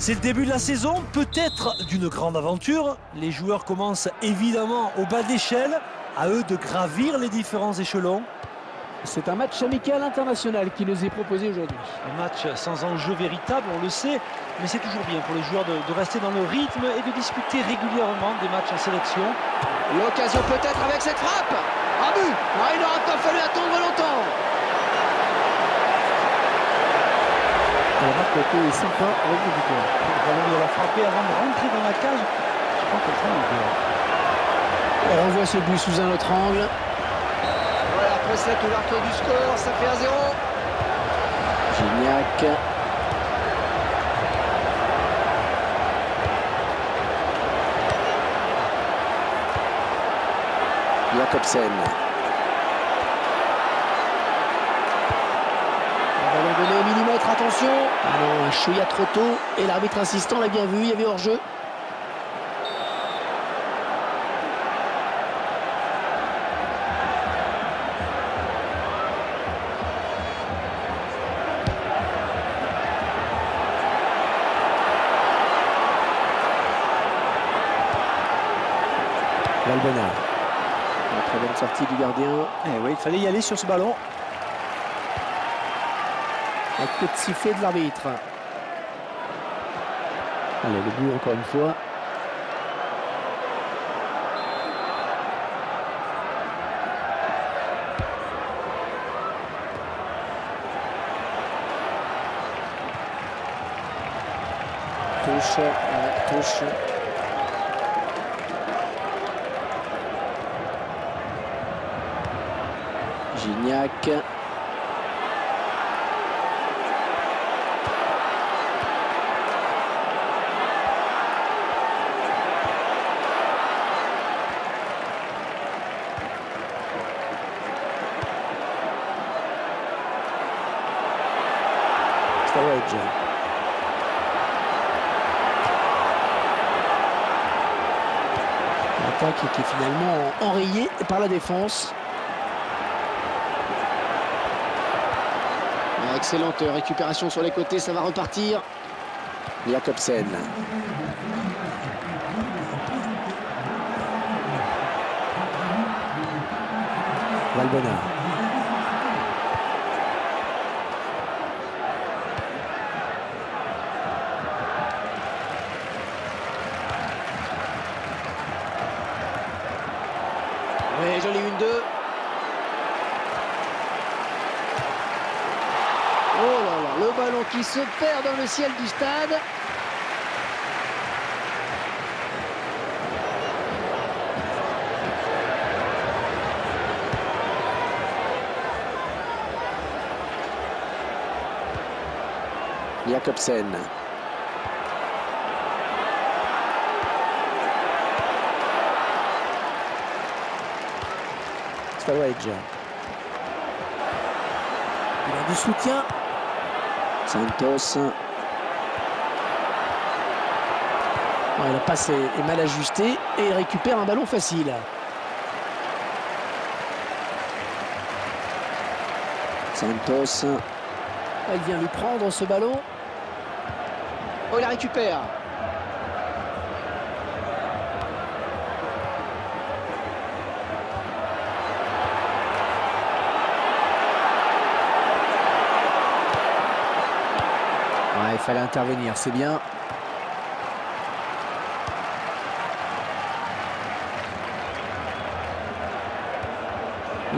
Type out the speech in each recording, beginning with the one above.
C'est le début de la saison, peut-être d'une grande aventure. Les joueurs commencent évidemment au bas de l'échelle, à eux de gravir les différents échelons. C'est un match amical international qui nous est proposé aujourd'hui. Un match sans enjeu véritable, on le sait, mais c'est toujours bien pour les joueurs de rester dans le rythme et de disputer régulièrement des matchs en sélection. L'occasion peut-être avec cette frappe. Un but. Ah, il n'aura pas fallu attendre longtemps. La marque est sympa avec le buteur. Il a frappé avant de rentrer dans la cage. Je crois qu'elle prend le but. On revoit ce but sous un autre angle. Voilà, après cette ouverture du score, ça fait 1-0. Gignac. Jakobsen. Ballon donné au millimètre, attention. Ah non, un chouïa trop tôt. Et l'arbitre insistant l'a bien vu, il y avait hors-jeu. Valbuena. Une très bonne sortie du gardien. Eh oui, il fallait y aller sur ce ballon. Un coup de sifflet de l'arbitre. Allez, le but encore une fois. Touche. Gignac. Sturridge. L'attaque qui est finalement enrayée par la défense. Excellente récupération sur les côtés, ça va repartir. Jakobsen. Valbuena. Oui, j'en ai une, deux. Oh là là, le ballon qui se perd dans le ciel du stade. Jakobsen. Sturridge. Il a du soutien. Santos. La passe est mal ajustée et il récupère un ballon facile. Santos. Il vient lui prendre ce ballon. Oh, il la récupère. Il fallait intervenir, c'est bien.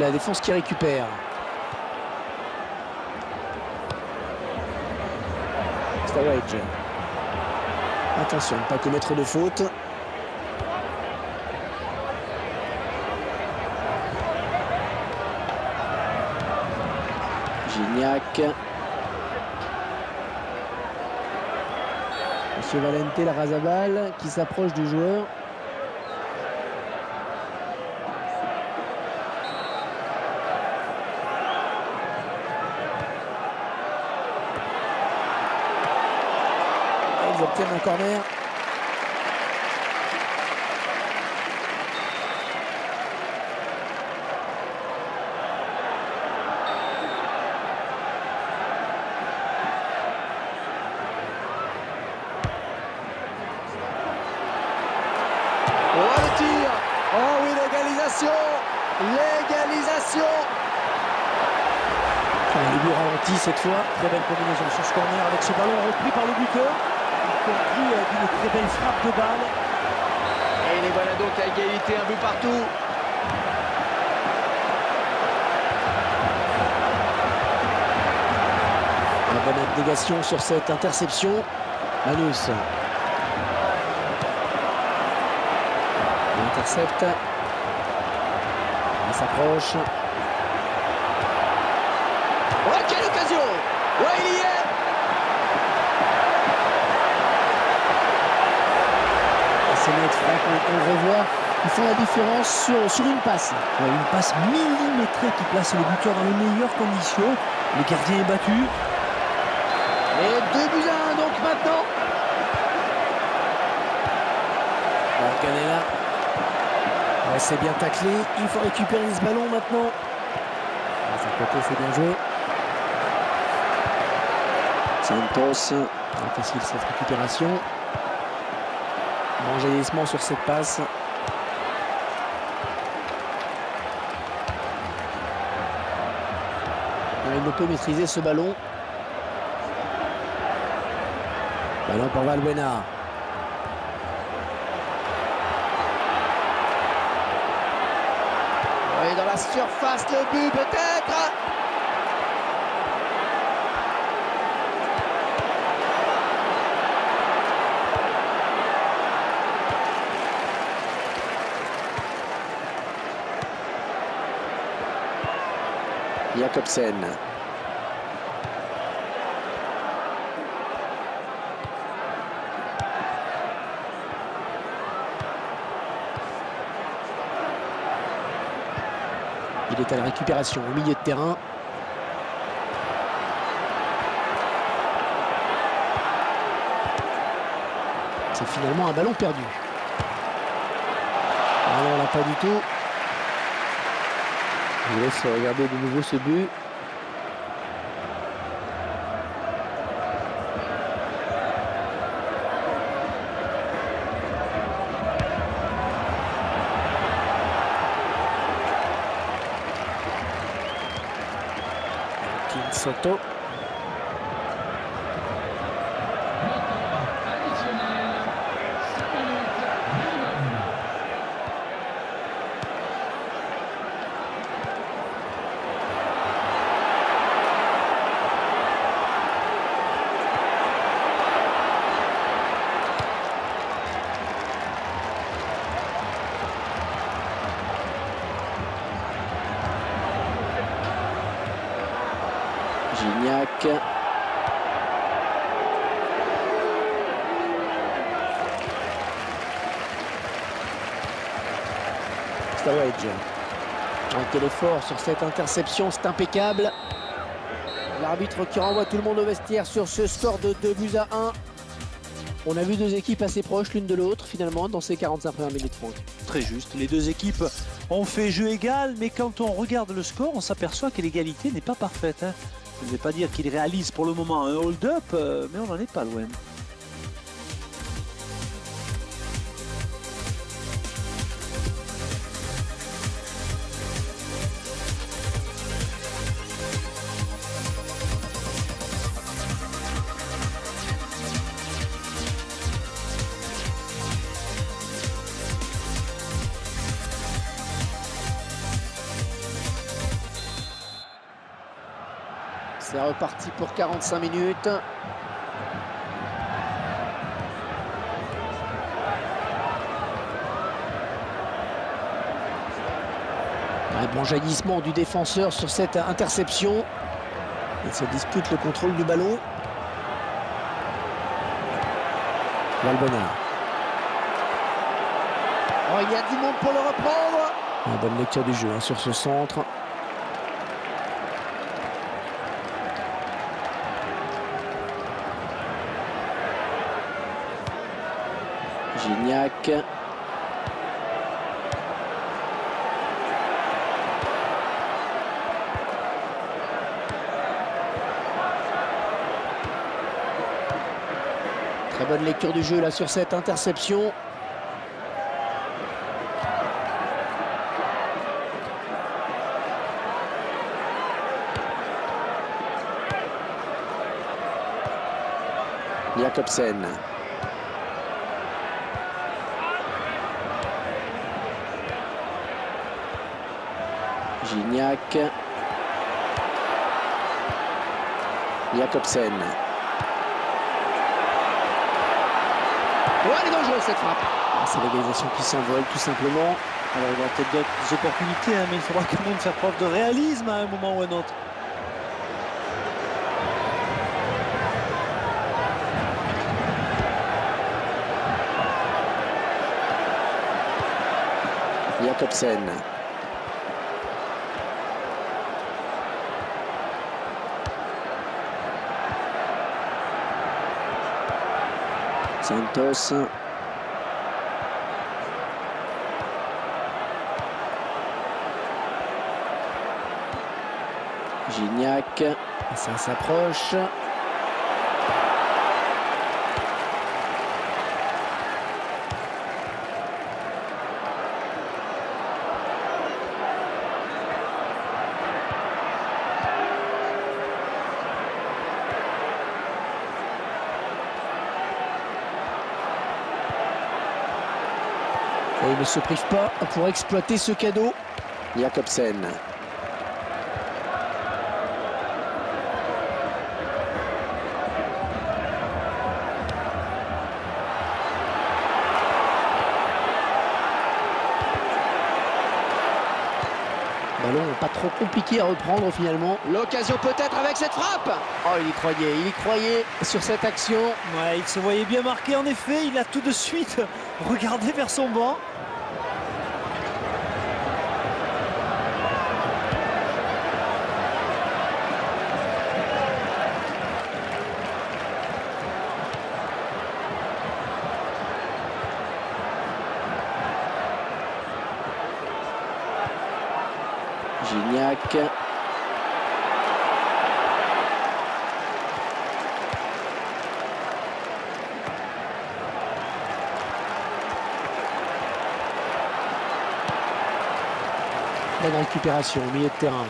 La défense qui récupère. Sturridge. Attention, ne pas commettre de faute. Gignac. Monsieur Valente Larrazabal qui s'approche du joueur. Ils obtiennent un corner. l'égalisation. L'égalisation. Le but ralenti cette fois. Très belle combinaison sur ce corner avec ce ballon repris par le buteur. Il conclut avec une très belle frappe de balle. Et les voilà donc à égalité, un but partout. La bonne abnégation sur cette interception. Manus. Il intercepte. Il s'approche. Oh, quelle occasion! Ouais, il y est! C'est net, Franck, on le revoit. Ils font la différence sur une passe. Ouais, une passe millimétrée qui place le buteur dans les meilleures conditions. Le gardien est battu. Et 2 buts à 1 donc maintenant. Canella. Ouais, c'est bien taclé. Il faut récupérer ce ballon maintenant. À côté, c'est bien joué. Santos. Pas facile cette récupération. Bon jaillissement sur cette passe. Il ne peut maîtriser ce ballon. Ballon pour Valbuena. Oui, dans la surface, le but peut-être. Jakobsen. Il est à la récupération au milieu de terrain. C'est finalement un ballon perdu. Ah non, on l'a pas du tout. Je vous laisse regarder de nouveau ce but. Soto. Gignac. Sturridge. Quel effort sur cette interception, c'est impeccable. L'arbitre qui renvoie tout le monde au vestiaire sur ce score de 2 buts à 1. On a vu deux équipes assez proches l'une de l'autre finalement dans ces 45 premières minutes, Franck. Très juste, les deux équipes ont fait jeu égal, mais quand on regarde le score, on s'aperçoit que l'égalité n'est pas parfaite. Je ne vais pas dire qu'il réalise pour le moment un hold-up, mais on n'en est pas loin. C'est reparti pour 45 minutes. Un bon jaillissement du défenseur sur cette interception. Il se dispute le contrôle du ballon. Valbuena. Oh, il y a du monde pour le reprendre. Une bonne lecture du jeu sur ce centre. Gignac. Très bonne lecture du jeu là sur cette interception. Jakobsen. Gignac. Jakobsen. Oh, elle est dangereuse cette frappe. Ah, c'est l'égalisation qui s'envole tout simplement. Alors il y aura peut-être d'autres opportunités, hein, mais il faudra quand même faire preuve de réalisme à un moment ou à un autre. Jakobsen. Santos. Gignac. Ça s'approche. Et il ne se prive pas pour exploiter ce cadeau. Jakobsen. Ballon pas trop compliqué à reprendre finalement. L'occasion peut-être avec cette frappe. Oh, il y croyait sur cette action. Ouais, il se voyait bien marqué en effet, il a tout de suite regardé vers son banc. Gignac. Bonne récupération au milieu de terrain.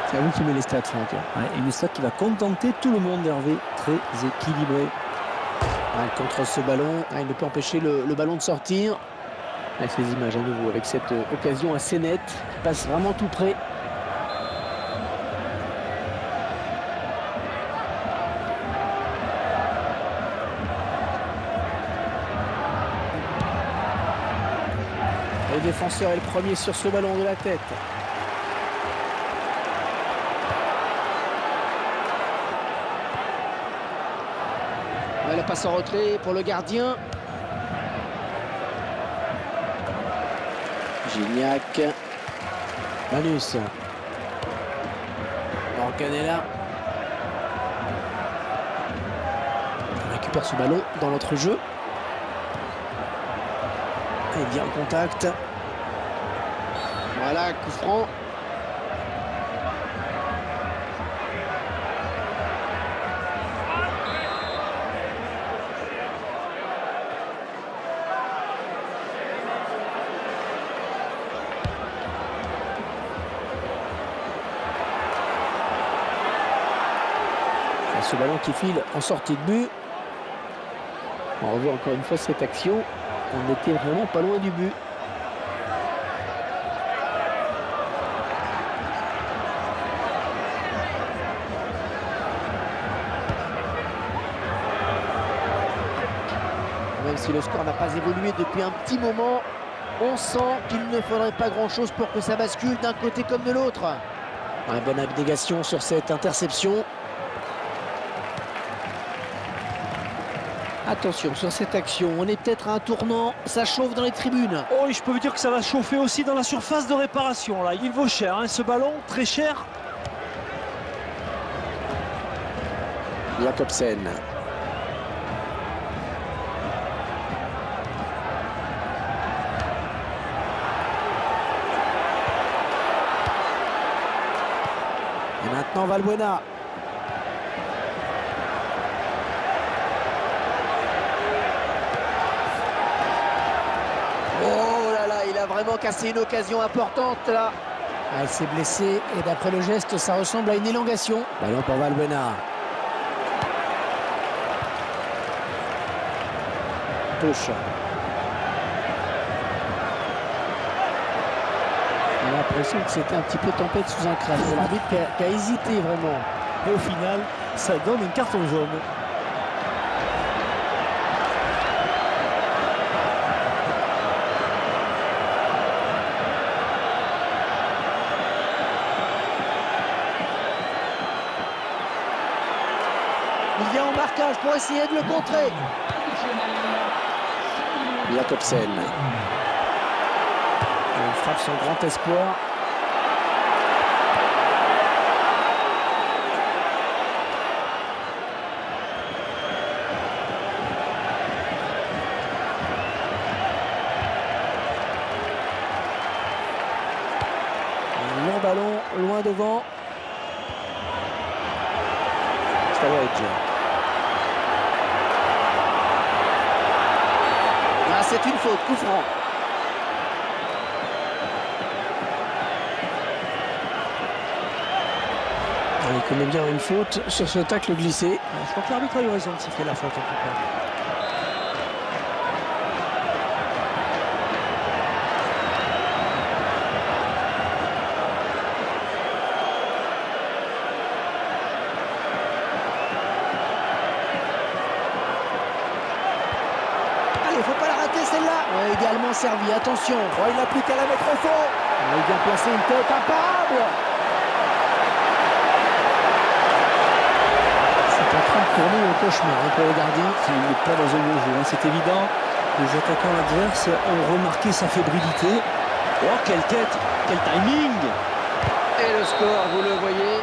C'est à vous qui met les stats, Franck. Ouais, une stat qui va contenter tout le monde, Hervé, très équilibré. Il contre ce ballon, il ne peut empêcher le ballon de sortir. Avec ces images à nouveau, avec cette occasion assez nette, qui passe vraiment tout près. Le défenseur est le premier sur ce ballon de la tête. La passe en retrait pour le gardien. Gignac. Manus. Organella. On récupère ce ballon dans notre jeu. Et bien en contact. Voilà, coup franc. Ce ballon qui file en sortie de but. On revoit encore une fois cette action. On était vraiment pas loin du but. Même si le score n'a pas évolué depuis un petit moment, on sent qu'il ne faudrait pas grand-chose pour que ça bascule d'un côté comme de l'autre. Une bonne abnégation sur cette interception. Attention sur cette action, on est peut-être à un tournant, ça chauffe dans les tribunes. Oh, et je peux vous dire que ça va chauffer aussi dans la surface de réparation. Là, il vaut cher, hein, ce ballon, très cher. Jakobsen. Et maintenant Valbuena. vraiment cassé une occasion importante là. Ah, elle s'est blessée et d'après le geste, ça ressemble à une élongation. Ballon pour Valbuena. Touche. On a l'impression que c'était un petit peu tempête sous un crâne. C'est l'arbitre qui a hésité vraiment. Et au final, ça donne un carton jaune. Il vient en marquage pour essayer de le contrer. Jakobsen. Il frappe son grand espoir. Un long ballon, loin devant. Sturridge. Ah, c'est une faute, coup franc. Il connaît bien une faute sur ce tacle glissé. Je crois que l'arbitre a eu raison de siffler la faute en tout cas. Allez, faut pas la rater celle-là. Idéalement servi, attention. Oh, il n'a plus qu'à la mettre au fond. Il vient placer une tête imparable. C'est en train de tourner au cauchemar pour le gardien. Il n'est pas dans un bon jeu, hein, c'est évident. Les attaquants adverses ont remarqué sa fébrilité. Oh, quelle tête, quel timing! Et le score, vous le voyez.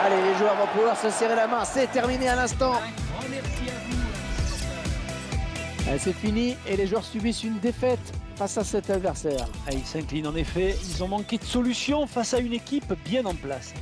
Allez, les joueurs vont pouvoir se serrer la main. C'est terminé à l'instant. C'est fini et les joueurs subissent une défaite face à cet adversaire. Ah, ils s'inclinent en effet, ils ont manqué de solutions face à une équipe bien en place.